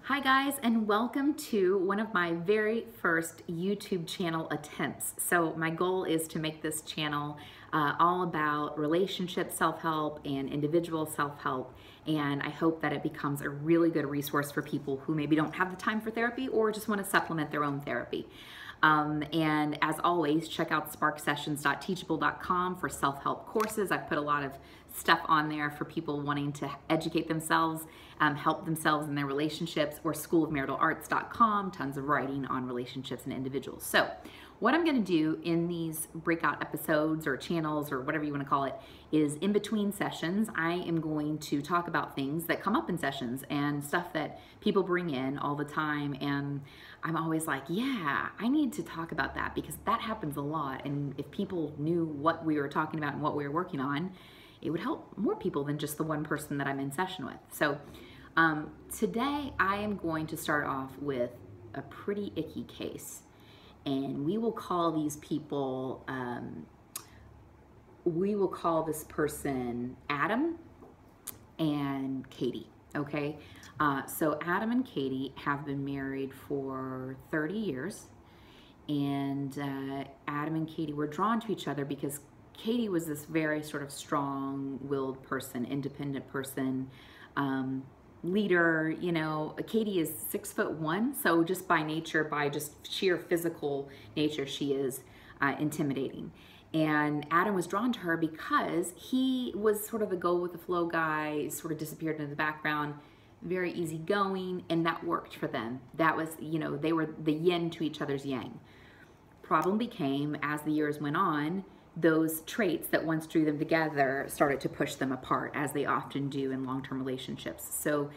Hi guys, and welcome to one of my very first YouTube channel attempts. So my goal is to make this channel all about relationship self-help and individual self-help, and I hope that it becomes a really good resource for people who maybe don't have the time for therapy or just want to supplement their own therapy. And as always, check out sparksessions.teachable.com for self-help courses. I've put a lot of stuff on there for people wanting to educate themselves, help themselves in their relationships, or schoolofmarital.arts.com, tons of writing on relationships and individuals. So what I'm going to do in these breakout episodes or channels or whatever you want to call it is in between sessions, I am going to talk about things that come up in sessions and stuff that people bring in all the time. And I'm always like, yeah, I need to talk about that because that happens a lot. And if people knew what we were talking about and what we were working on, it would help more people than just the one person that I'm in session with. So today I am going to start off with a pretty icky case. And we will call these people, we will call this person Adam and Katie, okay? So Adam and Katie have been married for 30 years. And Adam and Katie were drawn to each other because Katie was this very sort of strong-willed person, independent person, leader. You know, Katie is 6'1", so just by nature, by just sheer physical nature, she is intimidating. And Adam was drawn to her because he was sort of the go-with-the-flow guy, sort of disappeared into the background, very easygoing, and that worked for them. That was, you know, they were the yin to each other's yang. Problem became, as the years went on, those traits that once drew them together started to push them apart, as they often do in long-term relationships. So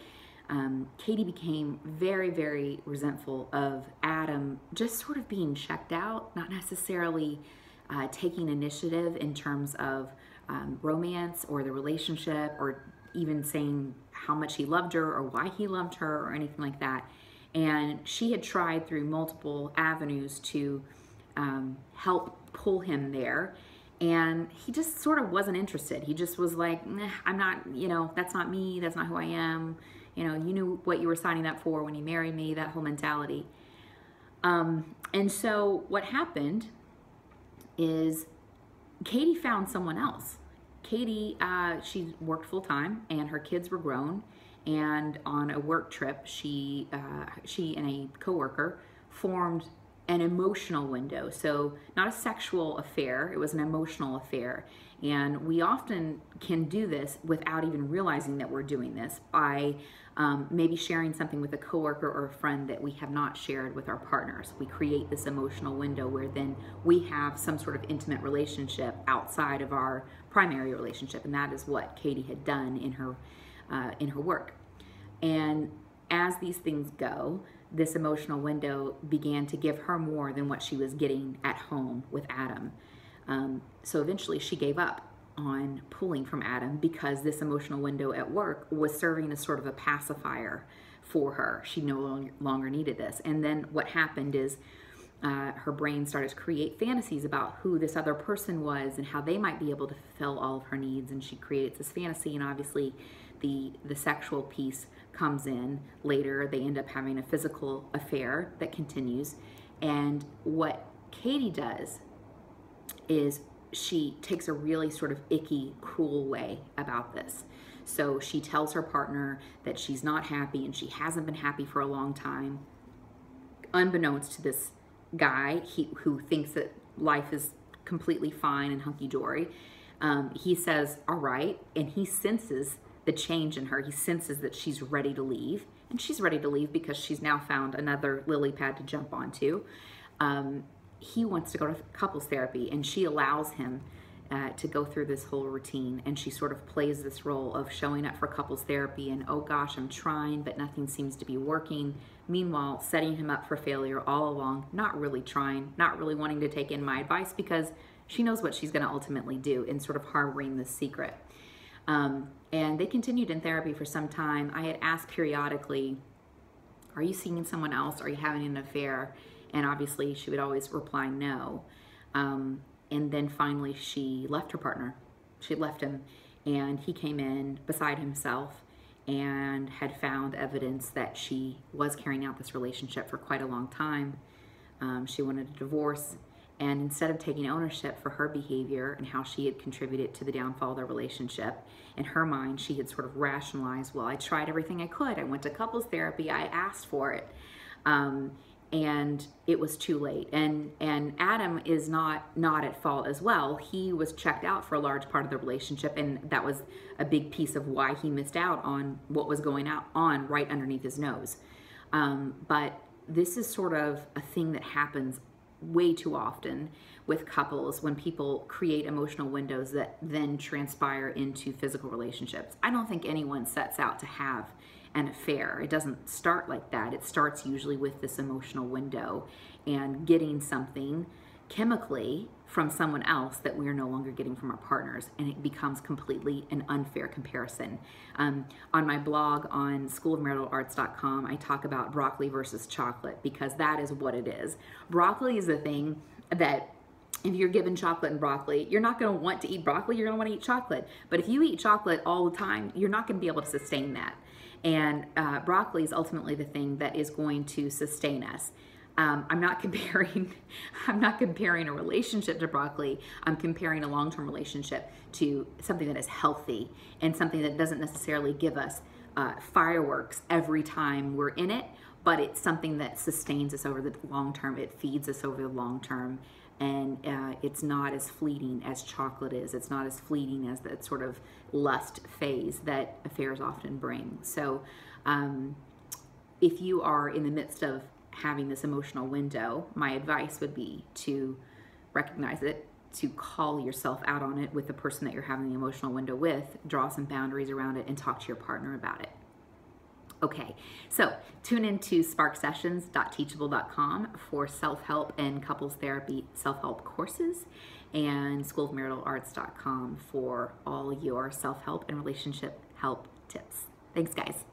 Katie became very, very resentful of Adam just sort of being checked out, not necessarily taking initiative in terms of romance or the relationship, or even saying how much he loved her or why he loved her or anything like that. And she had tried through multiple avenues to help pull him there. And he just sort of wasn't interested. He just was like, I'm not, you know, that's not me. That's not who I am. You know, you knew what you were signing up for when you married me, that whole mentality. And so what happened is Katie found someone else. Katie, she worked full time and her kids were grown. And on a work trip, she and a coworker formed an emotional window. So not a sexual affair, it was an emotional affair. And we often can do this without even realizing that we're doing this by maybe sharing something with a coworker or a friend that we have not shared with our partners. We create this emotional window where then we have some sort of intimate relationship outside of our primary relationship. And that is what Katie had done in her work. And as these things go, this emotional window began to give her more than what she was getting at home with Adam. So eventually she gave up on pulling from Adam because this emotional window at work was serving as sort of a pacifier for her. She no longer needed this. And then what happened is her brain started to create fantasies about who this other person was and how they might be able to fulfill all of her needs. And she creates this fantasy, and obviously the sexual piece comes in later. They end up having a physical affair that continues. And what Katie does is she takes a really sort of icky, cruel way about this. So she tells her partner that she's not happy and she hasn't been happy for a long time, unbeknownst to this guy who thinks that life is completely fine and hunky-dory. He says, all right, and he senses the change in her. He senses that she's ready to leave, and she's ready to leave because she's now found another lily pad to jump onto. He wants to go to couples therapy, and she allows him to go through this whole routine, and she sort of plays this role of showing up for couples therapy and, oh gosh, I'm trying, but nothing seems to be working. Meanwhile, setting him up for failure all along, not really trying, not really wanting to take in my advice because she knows what she's going to ultimately do, and sort of harboring this secret. And they continued in therapy for some time. I had asked periodically, are you seeing someone else? Are you having an affair? And obviously she would always reply no. And then finally she left her partner. She left him, and he came in beside himself and had found evidence that she was carrying out this relationship for quite a long time. She wanted a divorce, and instead of taking ownership for her behavior and how she had contributed to the downfall of their relationship, in her mind she had sort of rationalized, well, I tried everything I could. I went to couples therapy. I asked for it. And it was too late. And Adam is not at fault as well. He was checked out for a large part of the relationship, and that was a big piece of why he missed out on what was going on right underneath his nose. But this is sort of a thing that happens way too often with couples when people create emotional windows that then transpire into physical relationships. I don't think anyone sets out to have an affair. It doesn't start like that. It starts usually with this emotional window and getting something chemically from someone else that we're no longer getting from our partners, and it becomes completely an unfair comparison. On my blog on schoolofmaritalarts.com, I talk about broccoli versus chocolate, because that is what it is. Broccoli is the thing that if you're given chocolate and broccoli, you're not going to want to eat broccoli, you're going to want to eat chocolate. But if you eat chocolate all the time, you're not going to be able to sustain that. And broccoli is ultimately the thing that is going to sustain us. I'm not comparing a relationship to broccoli. I'm comparing a long-term relationship to something that is healthy and something that doesn't necessarily give us fireworks every time we're in it, but it's something that sustains us over the long term. It feeds us over the long term, and it's not as fleeting as chocolate is. It's not as fleeting as that sort of lust phase that affairs often bring. So if you are in the midst of having this emotional window, my advice would be to recognize it, to call yourself out on it with the person that you're having the emotional window with, draw some boundaries around it, and talk to your partner about it. Okay, so tune into sparksessions.teachable.com for self-help and couples therapy self-help courses, and schoolofmaritalarts.com for all your self-help and relationship help tips. Thanks, guys.